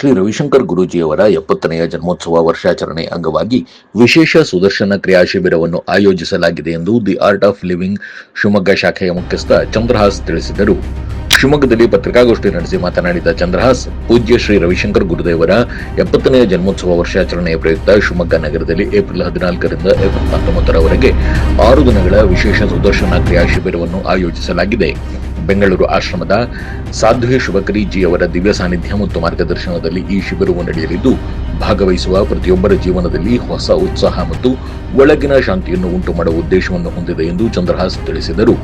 ಶ್ರೀ ರವಿಶಂಕರ್ ಗುರೂಜಿಯವರ 70ನೆಯ ಜನ್ಮೋತ್ಸವ ವರ್ಷಾಚರಣೆ ಅಂಗವಾಗಿ ವಿಶೇಷ ಸುದರ್ಶನ ಕ್ರಿಯಾ ಶಿಬಿರವನ್ನು ಆಯೋಜಿಸಲಾಗಿದೆ ಎಂದು the art of living Shivamogga ಶಾಖೆಯ ಮುಖ್ಯಸ್ಥ ಚಂದ್ರಹಾಸ್ ತಿಳಿಸಿದರು. ಶಿವಮೊಗ್ಗದಲ್ಲಿ ಪತ್ರಿಕಾಗೋಷ್ಠಿ ನಡೆಸಿ ಮಾತನಾಡಿದ ಚಂದ್ರಹಾಸ್, ಪೂಜ್ಯ ಶ್ರೀ ರವಿಶಂಕರ್ ಗುರುದೇವರ 70ನೆಯ ಜನ್ಮೋತ್ಸವ ವರ್ಷಾಚರಣೆಯ ಪ್ರಯುಕ್ತ ಶಿವಮೊಗ್ಗ ನಗರದಲ್ಲಿ ಏಪ್ರಿಲ್ 14ರಿಂದ ಏಪ್ರಿಲ್ 19ರವರೆಗೆ 6 ದಿನಗಳ ವಿಶೇಷ ಸುದರ್ಶನ ಕ್ರಿಯಾ ಶಿಬಿರವನ್ನು ಆಯೋಜಿಸಲಾಗಿದೆ. ಬೆಂಗಳೂರು ಆಶ್ರಮದ ಸಾಧ್ವಿ ಶುಭಕರಿ ಜಿ ಅವರ ದಿವ್ಯ ಸಾನ್ನಿಧ್ಯ ಮತ್ತು ಮಾರ್ಗದರ್ಶನದಲ್ಲಿ ಈ ಶಿಬಿರವು ನಡೆಯಲಿದ್ದು, ಭಾಗವಹಿಸುವ ಪ್ರತಿಯೊಬ್ಬರ ಜೀವನದಲ್ಲಿ ಹೊಸ ಉತ್ಸಾಹ ಮತ್ತು ಒಳಗಿನ ಶಾಂತಿಯನ್ನು ಉಂಟು ಮಾಡುವ ಉದ್ದೇಶವನ್ನು ಹೊಂದಿದೆ ಎಂದು ಚಂದ್ರಹಾಸ್ ತಿಳಿಸಿದರು.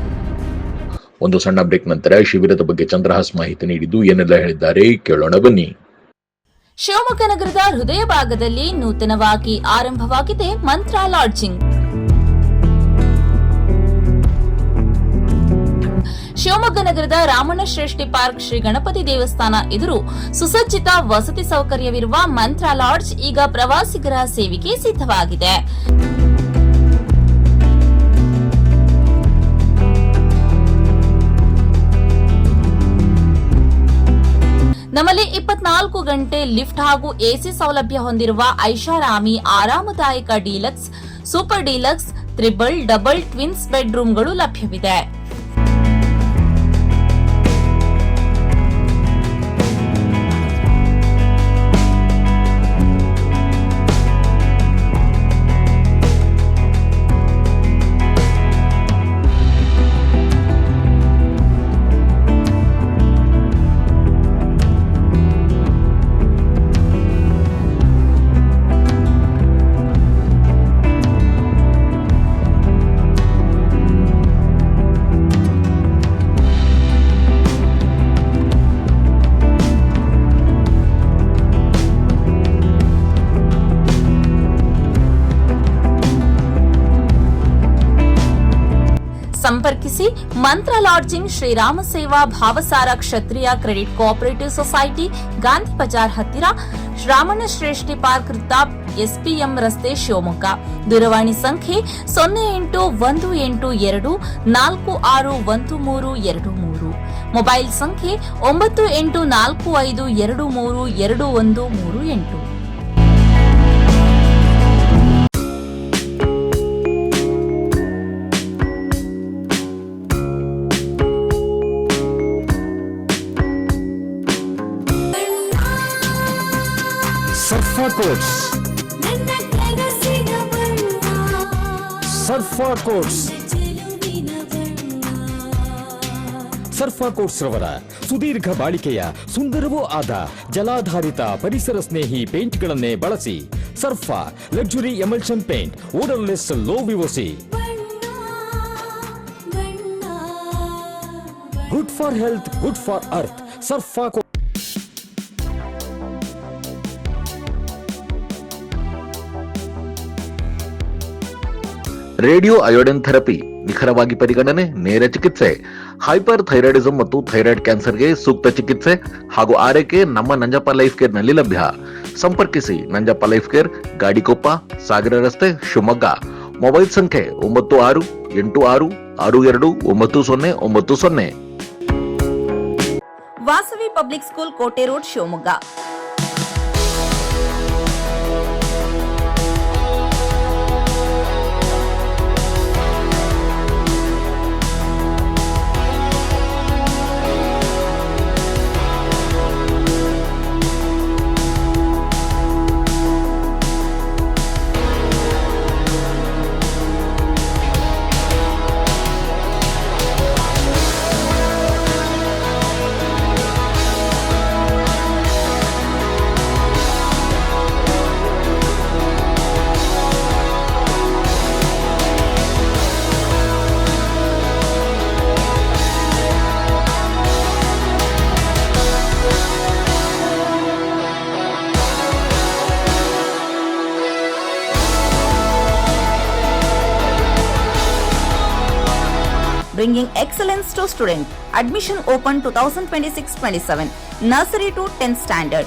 ಒಂದು ಸಣ್ಣ ಬ್ರೇಕ್ ನಂತರ ಶಿಬಿರದ ಬಗ್ಗೆ ಚಂದ್ರಹಾಸ್ ಮಾಹಿತಿ ನೀಡಿದ್ದು ಏನೆಲ್ಲ ಹೇಳಿದ್ದಾರೆ ಕೇಳೋಣ ಬನ್ನಿ. ಶಿವಮೊಗ್ಗ ನಗರದ ಹೃದಯ ಭಾಗದಲ್ಲಿ ನೂತನವಾಗಿ ಆರಂಭವಾಗಿದೆ ಮಂತ್ರ ಲಾಡ್ಜಿಂಗ್. ಶಿವಮೊಗ್ಗ ನಗರದ ರಾಮಣ್ಣ ಶ್ರೇಷ್ಠಿ ಪಾರ್ಕ್ ಶ್ರೀ ಗಣಪತಿ ದೇವಸ್ಥಾನ ಎದುರು ಸುಸಜ್ಜಿತ ವಸತಿ ಸೌಕರ್ಯವಿರುವ ಮಂತ್ರ ಲಾಡ್ಜ್ ಈಗ ಪ್ರವಾಸಿಗರ ಸೇವೆಗೆ ಸಿದ್ಧವಾಗಿದೆ. ನಮ್ಮಲ್ಲಿ 24 ಗಂಟೆ ಲಿಫ್ಟ್ ಹಾಗೂ ಎಸಿ ಸೌಲಭ್ಯ ಹೊಂದಿರುವ ಐಷಾರಾಮಿ ಆರಾಮದಾಯಕ deluxe, super deluxe, triple, double, twins ಬೆಡ್ರೂಮ್ಗಳು ಲಭ್ಯವಿದೆ. ಸಂಪರ್ಕಿಸಿ Mantra lodging, Shrirama Seva Bhavasara Kshatriya credit cooperative society, Gandhi Bazaar ಹತ್ತಿರ, ರಾಮಣ್ಣ ಶ್ರೇಷ್ಠಿ ಪಾರ್ಕ್ ವೃತ್ತ, ಎಸ್ಪಿಎಂ ರಸ್ತೆ, ಶಿವಮೊಗ್ಗ. ದೂರವಾಣಿ ಸಂಖ್ಯೆ 0818461323, ಮೊಬೈಲ್ ಸಂಖ್ಯೆ 9845232138. Sarfa coats, Sarfa coats, Sarfa coats ರವರ ಸುದೀರ್ಘ ಬಾಳಿಕೆಯ ಸುಂದರವೂ ಆದ ಜಲಾಧಾರಿತ ಪರಿಸರ ಸ್ನೇಹಿ ಪೇಂಟ್ಗಳನ್ನೇ ಬಳಸಿ. Sarfa luxury emulsion paint, odourless, low VOC, good for health, good for earth. Sarfa radio iodine therapy, ನಿಖರವಾಗಿ ಪರಿಗಣನೆ, ನೇರ ಚಿಕಿತ್ಸೆ, ಹೈಪರ್ ಥೈರಾಯ್ಡಿಸಂ ಮತ್ತು ಥೈರಾಯ್ಡ್ ಕ್ಯಾನ್ಸರ್ಗೆ ಸೂಕ್ತ ಚಿಕಿತ್ಸೆ ಹಾಗೂ ಆರೈಕೆ ನಮ್ಮ ನಂಜಪ್ಪ ಲೈಫ್ ಕೇರ್ ನಲ್ಲಿ ಲಭ್ಯ. ಸಂಪರ್ಕಿಸಿ ನಂಜಪ್ಪ ಲೈಫ್ ಕೇರ್, ಗಾಡಿಕೊಪ್ಪ, ಸಾಗರ ರಸ್ತೆ, ಶಿವಮೊಗ್ಗ. ಮೊಬೈಲ್ ಸಂಖ್ಯೆ 9686629090. ವಾಸವಿ ಪಬ್ಲಿಕ್ ಸ್ಕೂಲ್, ಕೋಟೆ road, Shivamogga. Bringing excellence to student. Admission open 2026-27. Nursery to 10th standard.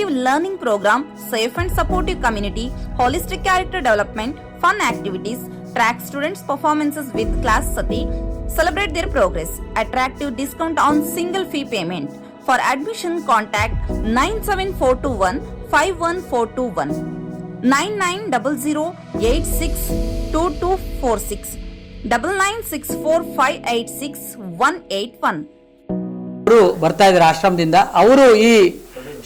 innovative learning program, safe and supportive community, holistic character development, fun activities, track students' performances with class sati, celebrate their progress, attractive discount on single fee payment. For admission, contact 97421 9900862246 9964586181. ಅವರು ಬರ್ತಾ ಇದ್ದಾರೆ ಆಶ್ರಮದಿಂದ. ಅವರು ಈ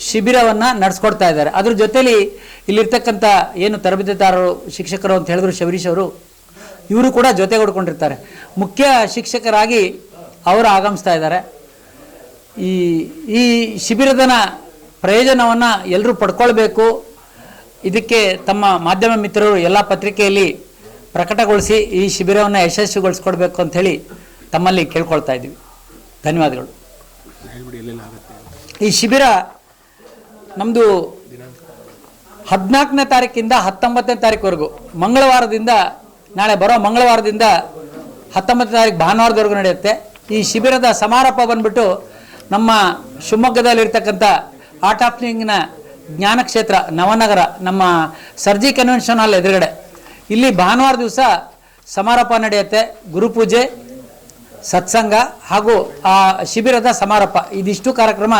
ಶಿಬಿರವನ್ನ ನಡೆಸ್ಕೊಡ್ತಾ ಇದ್ದಾರೆ. ಅದ್ರ ಜೊತೆಲಿ ಇಲ್ಲಿರ್ತಕ್ಕಂಥ ಏನು ತರಬೇತಿದಾರರು ಶಿಕ್ಷಕರು ಅಂತ ಹೇಳಿದ್ರು ಶಬರೀಶ್ ಅವರು, ಇವರು ಕೂಡ ಜೊತೆಗೂಡ್ಕೊಂಡಿರ್ತಾರೆ. ಮುಖ್ಯ ಶಿಕ್ಷಕರಾಗಿ ಅವರು ಆಗಮಿಸ್ತಾ ಇದ್ದಾರೆ. ಈ ಶಿಬಿರದ ಪ್ರಯೋಜನವನ್ನು ಎಲ್ಲರೂ ಪಡ್ಕೊಳ್ಬೇಕು. ಇದಕ್ಕೆ ತಮ್ಮ ಮಾಧ್ಯಮ ಮಿತ್ರರು ಎಲ್ಲ ಪತ್ರಿಕೆಯಲ್ಲಿ ಪ್ರಕಟಗೊಳಿಸಿ ಈ ಶಿಬಿರವನ್ನು ಯಶಸ್ವಿಗೊಳಿಸ್ಕೊಡ್ಬೇಕು ಅಂತ ಹೇಳಿ ತಮ್ಮಲ್ಲಿ ಕೇಳ್ಕೊಳ್ತಾ ಇದ್ದೀವಿ. ಧನ್ಯವಾದಗಳು. ಈ ಶಿಬಿರ ನಮ್ಮದು 14ನೇ ತಾರೀಕಿಂದ 19ನೇ ತಾರೀಕುವರೆಗೂ, ಮಂಗಳವಾರದಿಂದ, ನಾಳೆ ಬರೋ ಮಂಗಳವಾರದಿಂದ 19ನೇ ತಾರೀಕು ಭಾನುವಾರದವರೆಗೂ ನಡೆಯುತ್ತೆ. ಈ ಶಿಬಿರದ ಸಮಾರೋಪ ಬಂದ್ಬಿಟ್ಟು ನಮ್ಮ ಶಿವಮೊಗ್ಗದಲ್ಲಿರ್ತಕ್ಕಂಥ ಆರ್ಟ್ ಆಫ್ ಲಿವಿಂಗ್ನ ಜ್ಞಾನಕ್ಷೇತ್ರ ನವನಗರ, ನಮ್ಮ ಸರ್ಜಿ ಕನ್ವೆನ್ಷನ್ ಹಾಲ್ ಎದುರುಗಡೆ, ಇಲ್ಲಿ ಭಾನುವಾರ ದಿವಸ ಸಮಾರೋಪ ನಡೆಯುತ್ತೆ. ಗುರುಪೂಜೆ, ಸತ್ಸಂಗ ಹಾಗೂ ಆ ಶಿಬಿರದ ಸಮಾರೋಪ, ಇದಿಷ್ಟು ಕಾರ್ಯಕ್ರಮ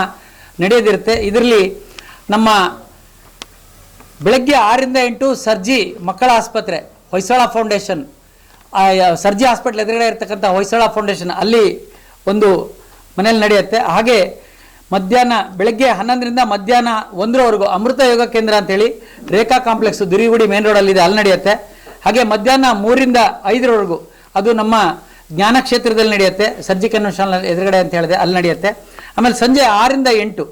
ನಡೆಯೋದಿರುತ್ತೆ. ಇದರಲ್ಲಿ ನಮ್ಮ ಬೆಳಗ್ಗೆ 6ರಿಂದ 8 ಸರ್ಜಿ ಮಕ್ಕಳ ಆಸ್ಪತ್ರೆ, ಹೊಯ್ಸಳ ಫೌಂಡೇಶನ್, ಸರ್ಜಿ ಹಾಸ್ಪಿಟ್ಲ್ ಎದುರುಗಡೆ ಇರ್ತಕ್ಕಂಥ ಹೊಯ್ಸಳ ಫೌಂಡೇಶನ್, ಅಲ್ಲಿ ಒಂದು ಮನೇಲಿ ನಡೆಯುತ್ತೆ. ಹಾಗೆ ಮಧ್ಯಾಹ್ನ ಬೆಳಗ್ಗೆ 11ರಿಂದ ಮಧ್ಯಾಹ್ನ 1ರವರೆಗೂ ಅಮೃತ ಯೋಗ ಕೇಂದ್ರ ಅಂತೇಳಿ ರೇಖಾ ಕಾಂಪ್ಲೆಕ್ಸ್ ದುರಿಗುಡಿ ಮೇನ್ ರೋಡಲ್ಲಿದೆ, ಅಲ್ಲಿ ನಡೆಯುತ್ತೆ. ಹಾಗೆ ಮಧ್ಯಾಹ್ನ 3ರಿಂದ 5ರವರೆಗೂ ಅದು ನಮ್ಮ ಜ್ಞಾನ ಕ್ಷೇತ್ರದಲ್ಲಿ ನಡೆಯುತ್ತೆ, ಸರ್ಜಿ ಕನ್ವೆನ್ಷನ್ ಎದುರುಗಡೆ ಅಂತ ಹೇಳಿದೆ, ಅಲ್ಲಿ ನಡೆಯುತ್ತೆ. ಆಮೇಲೆ ಸಂಜೆ 6ರಿಂದ 8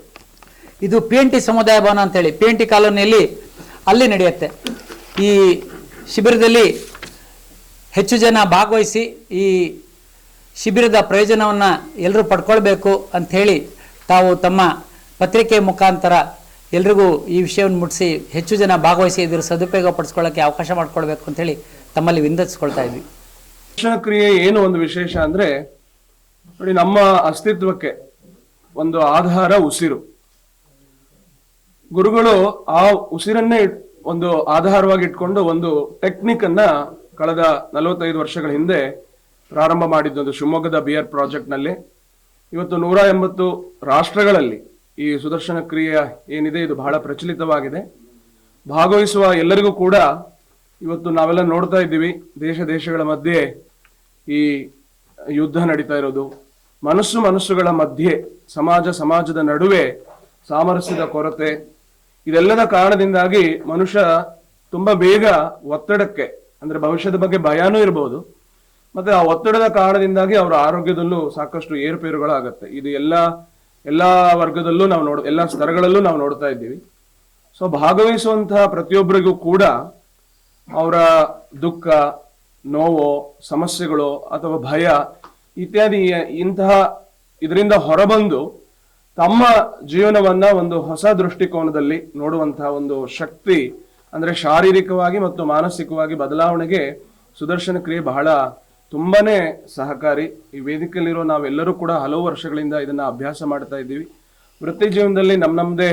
ಇದು PNT ಸಮುದಾಯ ಭವನ ಅಂತೇಳಿ PNT ಕಾಲೋನಿಯಲ್ಲಿ ಅಲ್ಲಿ ನಡೆಯುತ್ತೆ. ಈ ಶಿಬಿರದಲ್ಲಿ ಹೆಚ್ಚು ಜನ ಭಾಗವಹಿಸಿ ಈ ಶಿಬಿರದ ಪ್ರಯೋಜನವನ್ನು ಎಲ್ಲರೂ ಪಡ್ಕೊಳ್ಬೇಕು ಅಂಥೇಳಿ ತಾವು ತಮ್ಮ ಪತ್ರಿಕೆ ಮುಖಾಂತರ ಎಲ್ರಿಗೂ ಈ ವಿಷಯವನ್ನು ಮುಟ್ಟಿಸಿ ಹೆಚ್ಚು ಜನ ಭಾಗವಹಿಸಿ ಇದರ ಸದುಪಯೋಗ ಪಡಿಸ್ಕೊಳ್ಳೋಕ್ಕೆ ಅವಕಾಶ ಮಾಡಿಕೊಳ್ಬೇಕು ಅಂತೇಳಿ ತಮ್ಮಲ್ಲಿ ವಿನಂತಿಸ್ಕೊಳ್ತಾ ಇದ್ವಿ. ಶಿಕ್ಷಣ ಕ್ರಿಯೆ ಏನು ಒಂದು ವಿಶೇಷ ಅಂದ್ರೆ ನೋಡಿ, ನಮ್ಮ ಅಸ್ತಿತ್ವಕ್ಕೆ ಒಂದು ಆಧಾರ ಉಸಿರು. ಗುರುಗಳು ಆ ಉಸಿರನ್ನೇ ಒಂದು ಆಧಾರವಾಗಿ ಇಟ್ಕೊಂಡು ಒಂದು ಟೆಕ್ನಿಕ್ ಅನ್ನ ಕಳೆದ 45 ವರ್ಷಗಳ ಹಿಂದೆ ಪ್ರಾರಂಭ ಮಾಡಿದ್ದೊಂದು ಶಿವಮೊಗ್ಗದ BR ಪ್ರಾಜೆಕ್ಟ್ ನಲ್ಲಿ. ಇವತ್ತು 180 ರಾಷ್ಟ್ರಗಳಲ್ಲಿ ಈ ಸುದರ್ಶನ ಕ್ರಿಯೆ ಏನಿದೆ ಇದು ಬಹಳ ಪ್ರಚಲಿತವಾಗಿದೆ. ಭಾಗವಹಿಸುವ ಎಲ್ಲರಿಗೂ ಕೂಡ ಇವತ್ತು ನಾವೆಲ್ಲ ನೋಡ್ತಾ ಇದ್ದೀವಿ, ದೇಶಗಳ ಮಧ್ಯೆ ಈ ಯುದ್ಧ ನಡೀತಾ ಇರೋದು, ಮನಸ್ಸುಗಳ ಮಧ್ಯೆ ಸಮಾಜದ ನಡುವೆ ಸಾಮರಸ್ಯದ ಕೊರತೆ, ಇದೆಲ್ಲದ ಕಾರಣದಿಂದಾಗಿ ಮನುಷ್ಯ ತುಂಬಾ ಬೇಗ ಒತ್ತಡಕ್ಕೆ, ಅಂದ್ರೆ ಭವಿಷ್ಯದ ಬಗ್ಗೆ ಭಯಾನೂ ಇರಬಹುದು, ಮತ್ತೆ ಆ ಒತ್ತಡದ ಕಾರಣದಿಂದಾಗಿ ಅವರ ಆರೋಗ್ಯದಲ್ಲೂ ಸಾಕಷ್ಟು ಏರುಪೇರುಗಳಾಗತ್ತೆ. ಇದು ಎಲ್ಲಾ ವರ್ಗದಲ್ಲೂ ನಾವು ಎಲ್ಲಾ ಸ್ತರಗಳಲ್ಲೂ ನಾವು ನೋಡ್ತಾ ಇದ್ದೀವಿ. ಸೊ ಭಾಗವಹಿಸುವಂತಹ ಪ್ರತಿಯೊಬ್ಬರಿಗೂ ಕೂಡ ಅವರ ದುಃಖ, ನೋವು, ಸಮಸ್ಯೆಗಳು ಅಥವಾ ಭಯ ಇತ್ಯಾದಿ ಇದರಿಂದ ಹೊರಬಂದು ತಮ್ಮ ಜೀವನವನ್ನ ಒಂದು ಹೊಸ ದೃಷ್ಟಿಕೋನದಲ್ಲಿ ನೋಡುವಂತಹ ಒಂದು ಶಕ್ತಿ, ಅಂದ್ರೆ ಶಾರೀರಿಕವಾಗಿ ಮತ್ತು ಮಾನಸಿಕವಾಗಿ ಬದಲಾವಣೆಗೆ ಸುದರ್ಶನ ಕ್ರಿಯೆ ಬಹಳ ತುಂಬಾನೇ ಸಹಕಾರಿ. ಈ ವೇದಿಕೆಯಲ್ಲಿರೋ ನಾವೆಲ್ಲರೂ ಕೂಡ ಹಲವು ವರ್ಷಗಳಿಂದ ಇದನ್ನ ಅಭ್ಯಾಸ ಮಾಡ್ತಾ ಇದ್ದೀವಿ. ವೃತ್ತಿ ಜೀವನದಲ್ಲಿ ನಮ್ಮದೇ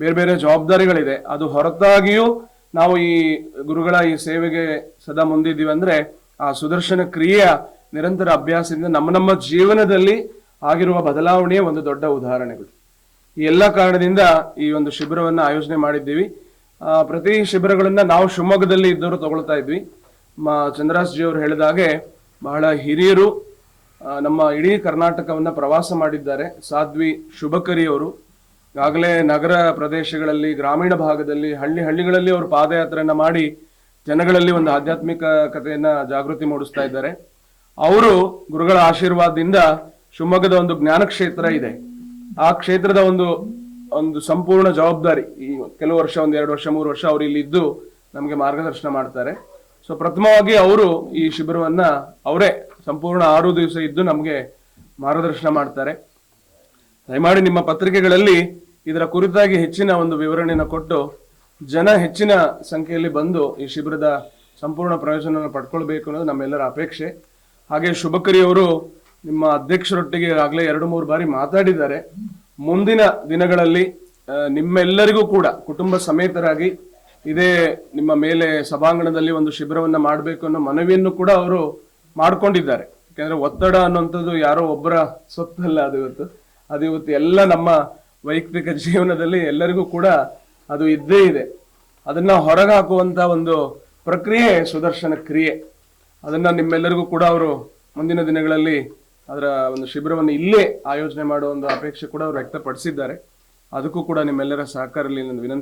ಬೇರೆ ಬೇರೆ ಜವಾಬ್ದಾರಿಗಳಿದೆ. ಅದು ಹೊರತಾಗಿಯೂ ನಾವು ಈ ಗುರುಗಳ ಈ ಸೇವೆಗೆ ಸದಾ ಮುಂದಿದ್ದೀವಿ ಅಂದ್ರೆ ಆ ಸುದರ್ಶನ ಕ್ರಿಯೆಯ ನಿರಂತರ ಅಭ್ಯಾಸದಿಂದ ನಮ್ಮ ಜೀವನದಲ್ಲಿ ಆಗಿರುವ ಬದಲಾವಣೆಯ ಒಂದು ದೊಡ್ಡ ಉದಾಹರಣೆಗಳು. ಈ ಎಲ್ಲ ಕಾರಣದಿಂದ ಈ ಒಂದು ಶಿಬಿರವನ್ನ ಆಯೋಜನೆ ಮಾಡಿದ್ದೀವಿ. ಪ್ರತಿ ಶಿಬಿರಗಳನ್ನ ನಾವು ಶಿವಮೊಗ್ಗದಲ್ಲಿ ಇದ್ದವರು ತಗೊಳ್ತಾ ಇದ್ವಿ. ಚಂದ್ರಾಸ್ ಜಿ ಅವರು ಹೇಳಿದಾಗೆ ಬಹಳ ಹಿರಿಯರು ನಮ್ಮ ಇಡೀ ಕರ್ನಾಟಕವನ್ನ ಪ್ರವಾಸ ಮಾಡಿದ್ದಾರೆ. ಸಾಧ್ವಿ ಶುಭಕರಿ ಅವರು ಈಗಾಗಲೇ ನಗರ ಪ್ರದೇಶಗಳಲ್ಲಿ, ಗ್ರಾಮೀಣ ಭಾಗದಲ್ಲಿ, ಹಳ್ಳಿಗಳಲ್ಲಿ ಅವರು ಪಾದಯಾತ್ರೆಯನ್ನ ಮಾಡಿ ಜನಗಳಲ್ಲಿ ಒಂದು ಆಧ್ಯಾತ್ಮಿಕತೆಯನ್ನ ಜಾಗೃತಿ ಮೂಡಿಸ್ತಾ ಇದ್ದಾರೆ. ಅವರು ಗುರುಗಳ ಆಶೀರ್ವಾದದಿಂದ ಶಿವಮೊಗ್ಗದ ಒಂದು ಜ್ಞಾನ ಕ್ಷೇತ್ರ ಇದೆ, ಆ ಕ್ಷೇತ್ರದ ಒಂದು ಸಂಪೂರ್ಣ ಜವಾಬ್ದಾರಿ ಈ ಕೆಲವು ವರ್ಷ, 1-2 ವರ್ಷ 3 ವರ್ಷ ಅವರು ಇಲ್ಲಿ ಇದ್ದು ನಮಗೆ ಮಾರ್ಗದರ್ಶನ ಮಾಡ್ತಾರೆ. ಸೊ ಪ್ರಥಮವಾಗಿ ಅವರು ಈ ಶಿಬಿರವನ್ನ ಅವರೇ ಸಂಪೂರ್ಣ 6 ದಿವಸ ಇದ್ದು ನಮಗೆ ಮಾರ್ಗದರ್ಶನ ಮಾಡ್ತಾರೆ. ದಯಮಾಡಿ ನಿಮ್ಮ ಪತ್ರಿಕೆಗಳಲ್ಲಿ ಇದರ ಕುರಿತಾಗಿ ಹೆಚ್ಚಿನ ಒಂದು ವಿವರಣೆಯನ್ನು ಕೊಟ್ಟು ಜನ ಹೆಚ್ಚಿನ ಸಂಖ್ಯೆಯಲ್ಲಿ ಬಂದು ಈ ಶಿಬಿರದ ಸಂಪೂರ್ಣ ಪ್ರಯೋಜನ ಪಡ್ಕೊಳ್ಬೇಕು ಅನ್ನೋದು ನಮ್ಮೆಲ್ಲರ ಅಪೇಕ್ಷೆ. ಹಾಗೆ ಶುಭಕರಿ ಅವರು ನಿಮ್ಮ ಅಧ್ಯಕ್ಷರೊಟ್ಟಿಗೆ ಆಗಲೇ 2-3 ಬಾರಿ ಮಾತಾಡಿದ್ದಾರೆ. ಮುಂದಿನ ದಿನಗಳಲ್ಲಿ ನಿಮ್ಮೆಲ್ಲರಿಗೂ ಕೂಡ ಕುಟುಂಬ ಸಮೇತರಾಗಿ ಇದೇ ನಿಮ್ಮ ಮೇಲೆ ಸಭಾಂಗಣದಲ್ಲಿ ಒಂದು ಶಿಬಿರವನ್ನ ಮಾಡಬೇಕು ಅನ್ನೋ ಮನವಿಯನ್ನು ಕೂಡ ಅವರು ಮಾಡ್ಕೊಂಡಿದ್ದಾರೆ. ಯಾಕಂದ್ರೆ ಒತ್ತಡ ಅನ್ನುವಂಥದ್ದು ಯಾರೋ ಒಬ್ಬರ ಸೊತ್ತಲ್ಲ, ಅದು ಇವತ್ತು ಎಲ್ಲ ನಮ್ಮ ವೈಯಕ್ತಿಕ ಜೀವನದಲ್ಲಿ ಎಲ್ಲರಿಗೂ ಕೂಡ ಅದು ಇದ್ದೇ ಇದೆ. ಅದನ್ನ ಹೊರಗೆ ಹಾಕುವಂತ ಒಂದು ಪ್ರಕ್ರಿಯೆ ಸುದರ್ಶನ ಕ್ರಿಯೆ. ಅದನ್ನ ನಿಮ್ಮೆಲ್ಲರಿಗೂ ಕೂಡ ಅವರು ಮುಂದಿನ ದಿನಗಳಲ್ಲಿ ಅದರ ಒಂದು ಶಿಬಿರವನ್ನು ಇಲ್ಲೇ ಆಯೋಜನೆ ಮಾಡುವ ಒಂದು ಅಪೇಕ್ಷೆ ಕೂಡ ಅವರು ವ್ಯಕ್ತಪಡಿಸಿದ್ದಾರೆ. ಅದಕ್ಕೂ ಕೂಡ ನಿಮ್ಮೆಲ್ಲರ ಸಹಕಾರ ಇರಲಿ ನನ್ನ ವಿನಂತಿ.